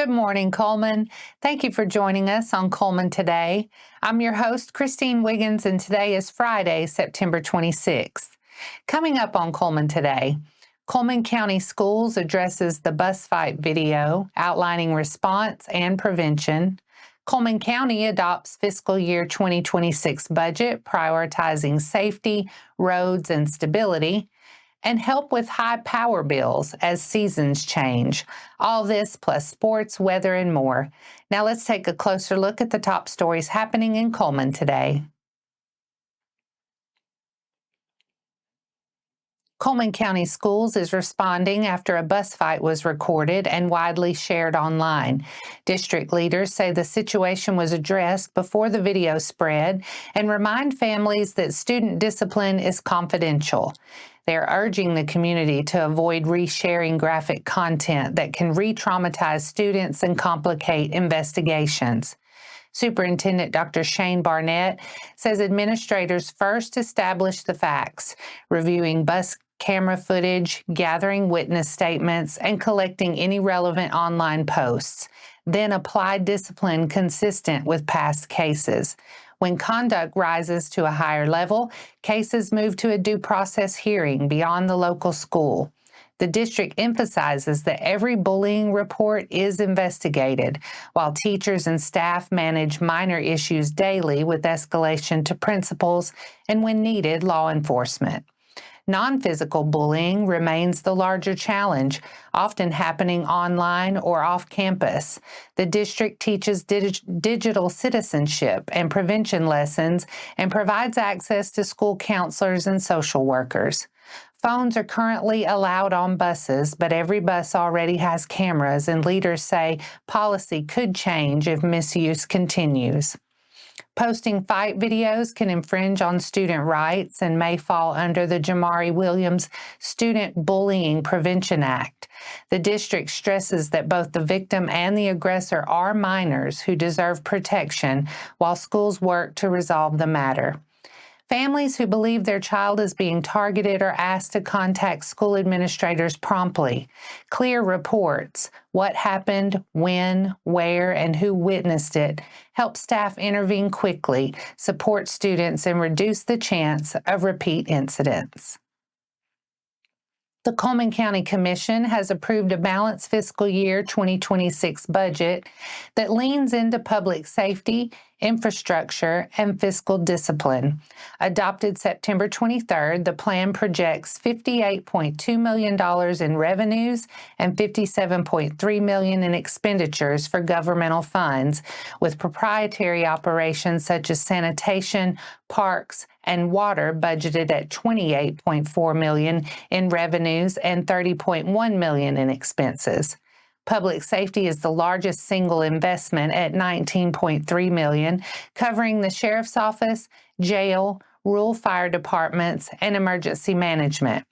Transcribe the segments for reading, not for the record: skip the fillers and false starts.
Good morning, Cullman. Thank you for joining us on Cullman Today. I'm your host, Christine Wiggins, and today is Friday, September 26th. Coming up on Cullman Today, Cullman County Schools addresses the bus fight video outlining response and prevention. Cullman County adopts fiscal year 2026 budget, prioritizing safety, roads, and stability, and help with high power bills as seasons change. All this plus sports, weather, and more. Now let's take a closer look at the top stories happening in Cullman today. Cullman County Schools is responding after a bus fight was recorded and widely shared online. District leaders say the situation was addressed before the video spread and remind families that student discipline is confidential. They're urging the community to avoid resharing graphic content that can re-traumatize students and complicate investigations. Superintendent Dr. Shane Barnett says administrators first establish the facts, reviewing bus camera footage, gathering witness statements, and collecting any relevant online posts, then apply discipline consistent with past cases. When conduct rises to a higher level, cases move to a due process hearing beyond the local school. The district emphasizes that every bullying report is investigated, while teachers and staff manage minor issues daily with escalation to principals and, when needed, law enforcement. Non-physical bullying remains the larger challenge, often happening online or off campus. The district teaches digital citizenship and prevention lessons and provides access to school counselors and social workers. Phones are currently allowed on buses, but every bus already has cameras, and leaders say policy could change if misuse continues. Posting fight videos can infringe on student rights and may fall under the Jamari Williams Student Bullying Prevention Act. The district stresses that both the victim and the aggressor are minors who deserve protection while schools work to resolve the matter. Families who believe their child is being targeted are asked to contact school administrators promptly. Clear reports, what happened, when, where, and who witnessed it, help staff intervene quickly, support students, and reduce the chance of repeat incidents. The Cullman County Commission has approved a balanced fiscal year 2026 budget that leans into public safety, infrastructure, and fiscal discipline. Adopted September 23rd, the plan projects $58.2 million in revenues and $57.3 million in expenditures for governmental funds, with proprietary operations such as sanitation, parks, and water budgeted at $28.4 million in revenues and $30.1 million in expenses. Public safety is the largest single investment at $19.3 million, covering the sheriff's office, jail, rural fire departments, and emergency management.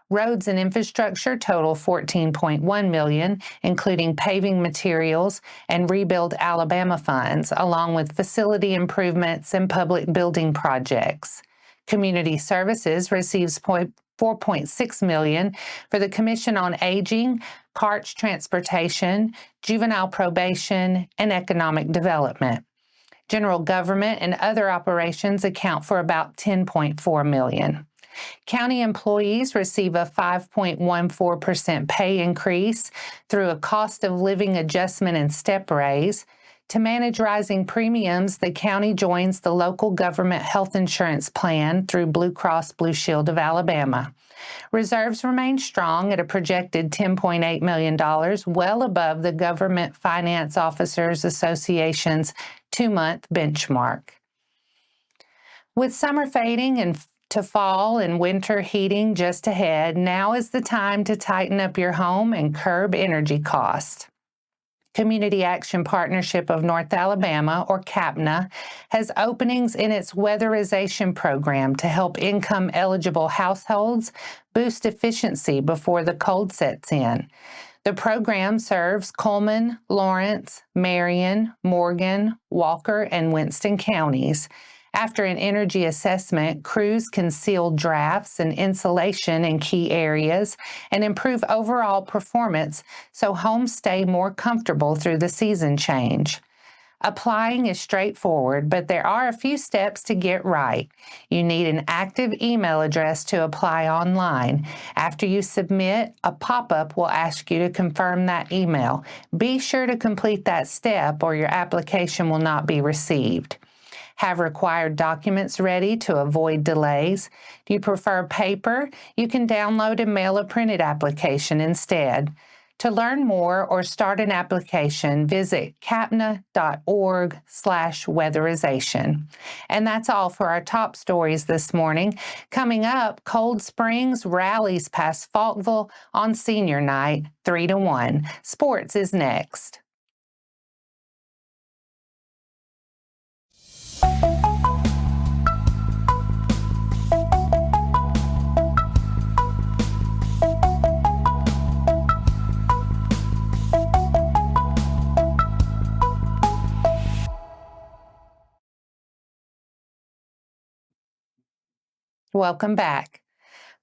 Roads and infrastructure total $14.1 million, including paving materials and Rebuild Alabama funds, along with facility improvements and public building projects. Community Services receives $4.6 million for the Commission on Aging, CARTS Transportation, Juvenile Probation, and Economic Development. General Government and other operations account for about $10.4 million. County employees receive a 5.14% pay increase through a cost of living adjustment and step raise. To manage rising premiums, the county joins the local government health insurance plan through Blue Cross Blue Shield of Alabama. Reserves remain strong at a projected $10.8 million, well above the Government Finance Officers Association's 2-month benchmark. With summer fading and to fall and winter heating just ahead, now is the time to tighten up your home and curb energy costs. Community Action Partnership of North Alabama, or CAPNA, has openings in its Weatherization Program to help income-eligible households boost efficiency before the cold sets in. The program serves Cullman, Lawrence, Marion, Morgan, Walker, and Winston counties. After an energy assessment, crews can seal drafts and insulation in key areas and improve overall performance so homes stay more comfortable through the season change. Applying is straightforward, but there are a few steps to get right. You need an active email address to apply online. After you submit, a pop-up will ask you to confirm that email. Be sure to complete that step or your application will not be received. Have required documents ready to avoid delays. Do you prefer paper? You can download and mail a printed application instead. To learn more or start an application, visit capna.org/weatherization. And that's all for our top stories this morning. Coming up, Cold Springs rallies past Falkville on senior night, 3-1. Sports is next. Welcome back.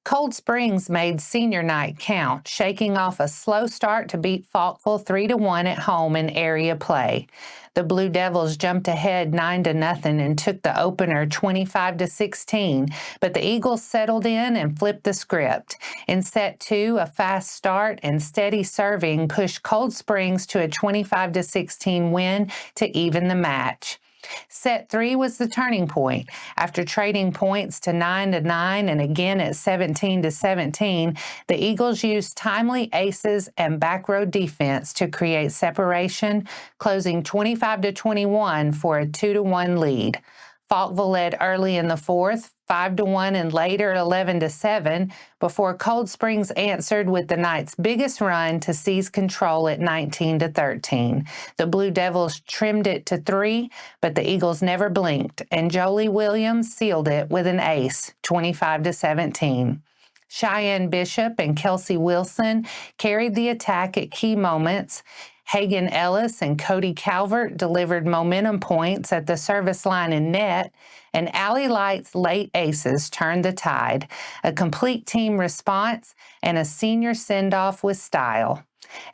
Cold Springs made senior night count, shaking off a slow start to beat Falkville 3-1 at home in area play. The Blue Devils jumped ahead 9-0 and took the opener 25-16, but the Eagles settled in and flipped the script. In set 2, a fast start and steady serving pushed Cold Springs to a 25-16 win to even the match. Set 3 was the turning point. After trading points to 9-9 and again at 17-17, the Eagles used timely aces and back row defense to create separation, closing 25-21 for a 2-1 lead. Falkville led early in the fourth, 5-1 and later 11-7, before Cold Springs answered with the night's biggest run to seize control at 19-13. The Blue Devils trimmed it to 3, but the Eagles never blinked, and Jolie Williams sealed it with an ace, 25-17. Cheyenne Bishop and Kelsey Wilson carried the attack at key moments. Hagan Ellis and Cody Calvert delivered momentum points at the service line and net, and Allie Light's late aces turned the tide, a complete team response, and a senior send-off with style.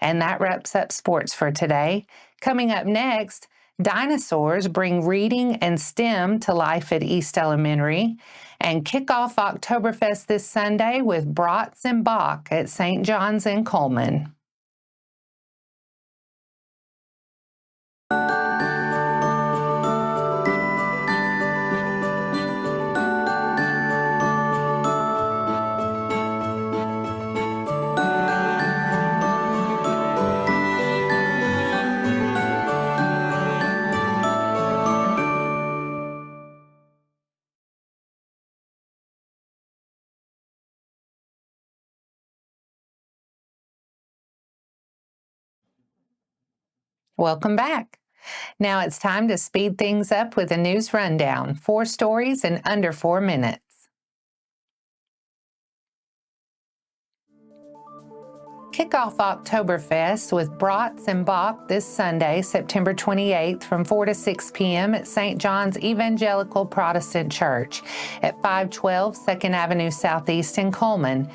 And that wraps up sports for today. Coming up next, dinosaurs bring reading and STEM to life at East Elementary, and kick off Oktoberfest this Sunday with Brats Bach at St. John's in Cullman. Welcome back. Now it's time to speed things up with a news rundown. 4 stories in under 4 minutes. Kick off Oktoberfest with Brats Bach this Sunday, September 28th from 4 to 6 p.m. at St. John's Evangelical Protestant Church at 512 2nd Avenue Southeast in Cullman.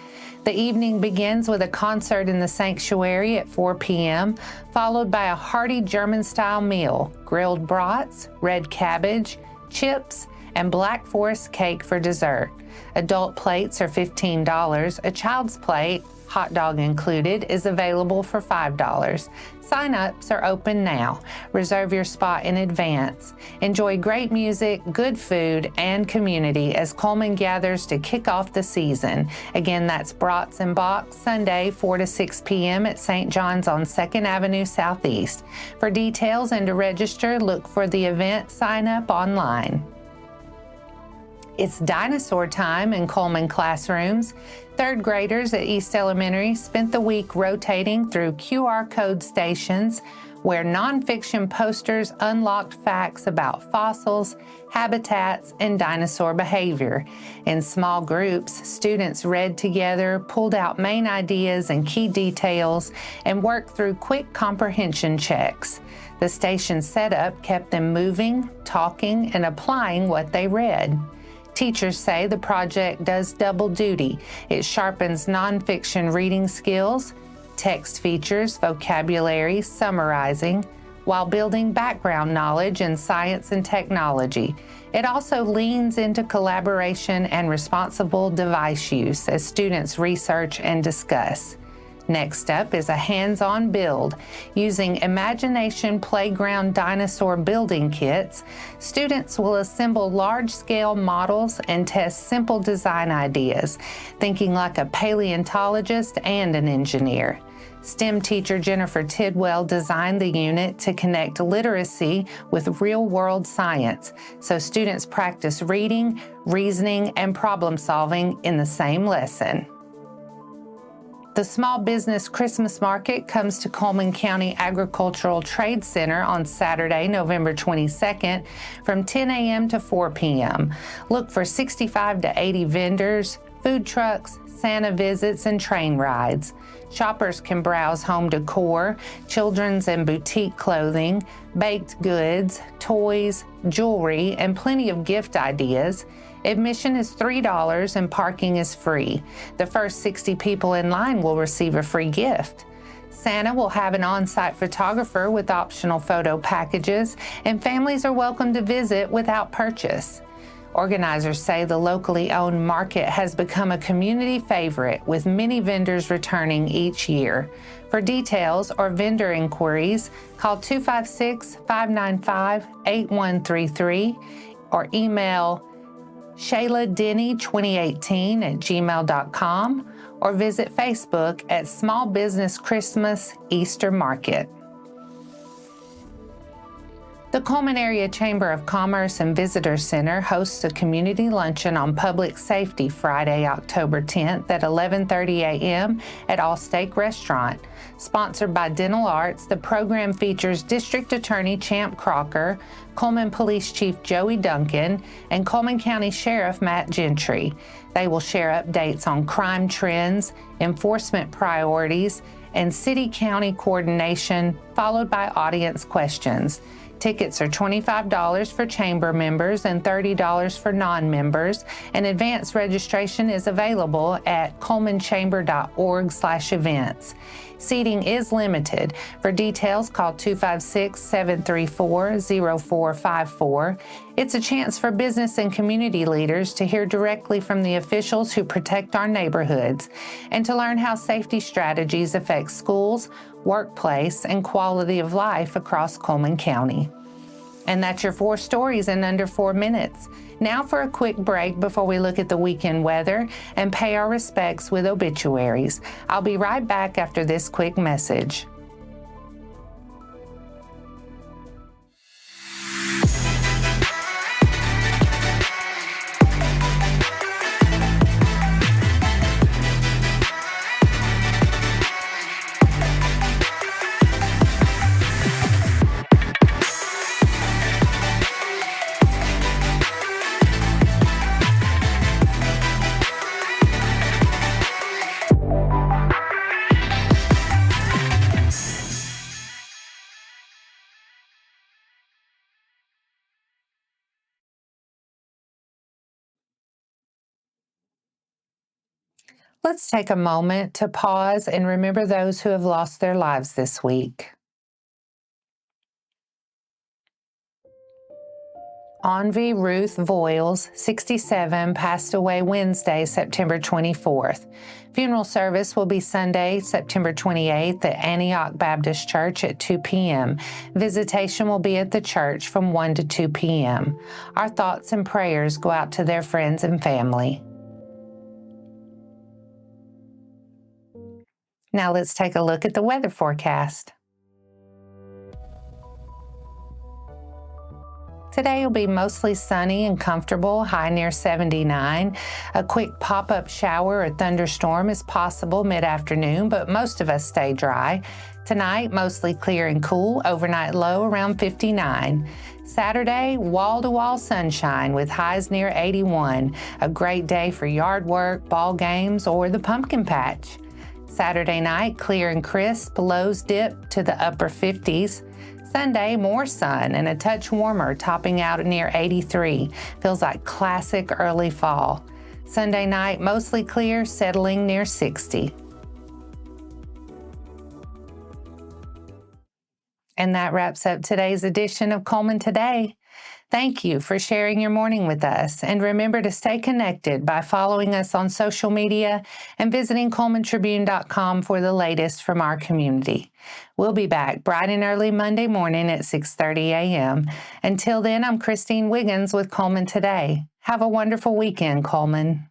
The evening begins with a concert in the sanctuary at 4 p.m., followed by a hearty German-style meal, grilled brats, red cabbage, chips, and Black Forest cake for dessert. Adult plates are $15. A child's plate, hot dog included, is available for $5. Sign-ups are open now. Reserve your spot in advance. Enjoy great music, good food, and community as Cullman gathers to kick off the season. Again, that's Brats Bach, Sunday, 4 to 6 p.m. at St. John's on 2nd Avenue Southeast. For details and to register, look for the event sign-up online. It's dinosaur time in Cullman classrooms. 3rd graders at East Elementary spent the week rotating through QR code stations where nonfiction posters unlocked facts about fossils, habitats, and dinosaur behavior. In small groups, students read together, pulled out main ideas and key details, and worked through quick comprehension checks. The station setup kept them moving, talking, and applying what they read. Teachers say the project does double duty. It sharpens nonfiction reading skills, text features, vocabulary, summarizing, while building background knowledge in science and technology. It also leans into collaboration and responsible device use as students research and discuss. Next up is a hands-on build. Using Imagination Playground Dinosaur building kits, students will assemble large-scale models and test simple design ideas, thinking like a paleontologist and an engineer. STEM teacher Jennifer Tidwell designed the unit to connect literacy with real-world science, so students practice reading, reasoning, and problem-solving in the same lesson. The Small Business Christmas Market comes to Cullman County Agricultural Trade Center on Saturday, November 22nd from 10 a.m. to 4 p.m. Look for 65 to 80 vendors, food trucks, Santa visits, and train rides. Shoppers can browse home decor, children's and boutique clothing, baked goods, toys, jewelry, and plenty of gift ideas. Admission is $3 and parking is free. The first 60 people in line will receive a free gift. Santa will have an on-site photographer with optional photo packages, and families are welcome to visit without purchase. Organizers say the locally owned market has become a community favorite, with many vendors returning each year. For details or vendor inquiries, call 256-595-8133 or email ShaylaDenny2018@gmail.com or visit Facebook at Small Business Christmas Easter Market. The Cullman Area Chamber of Commerce and Visitor Center hosts a community luncheon on public safety Friday, October 10th at 11:30 a.m. at AllSteak Restaurant. Sponsored by Dental Arts, the program features District Attorney Champ Crocker, Cullman Police Chief Joey Duncan, and Cullman County Sheriff Matt Gentry. They will share updates on crime trends, enforcement priorities, and city-county coordination, followed by audience questions. Tickets are $25 for chamber members and $30 for non-members, and advance registration is available at cullmanchamber.org/events. Seating is limited. For details, call 256-734-0454. It's a chance for business and community leaders to hear directly from the officials who protect our neighborhoods and to learn how safety strategies affect schools, workplace, and quality of life across Cullman County. And that's your 4 stories in under 4 minutes. Now for a quick break before we look at the weekend weather and pay our respects with obituaries. I'll be right back after this quick message. Let's take a moment to pause and remember those who have lost their lives this week. Envy Ruth Voiles, 67, passed away Wednesday, September 24th. Funeral service will be Sunday, September 28th at Antioch Baptist Church at 2 p.m. Visitation will be at the church from 1 to 2 p.m. Our thoughts and prayers go out to their friends and family. Now let's take a look at the weather forecast. Today will be mostly sunny and comfortable, high near 79. A quick pop-up shower or thunderstorm is possible mid-afternoon, but most of us stay dry. Tonight, mostly clear and cool, overnight low around 59. Saturday, wall-to-wall sunshine with highs near 81. A great day for yard work, ball games, or the pumpkin patch. Saturday night, clear and crisp, lows dip to the upper 50s. Sunday, more sun and a touch warmer, topping out near 83. Feels like classic early fall. Sunday night, mostly clear, settling near 60. And that wraps up today's edition of Cullman Today. Thank you for sharing your morning with us. And remember to stay connected by following us on social media and visiting CullmanTribune.com for the latest from our community. We'll be back bright and early Monday morning at 6:30 a.m. Until then, I'm Christine Wiggins with Cullman Today. Have a wonderful weekend, Cullman.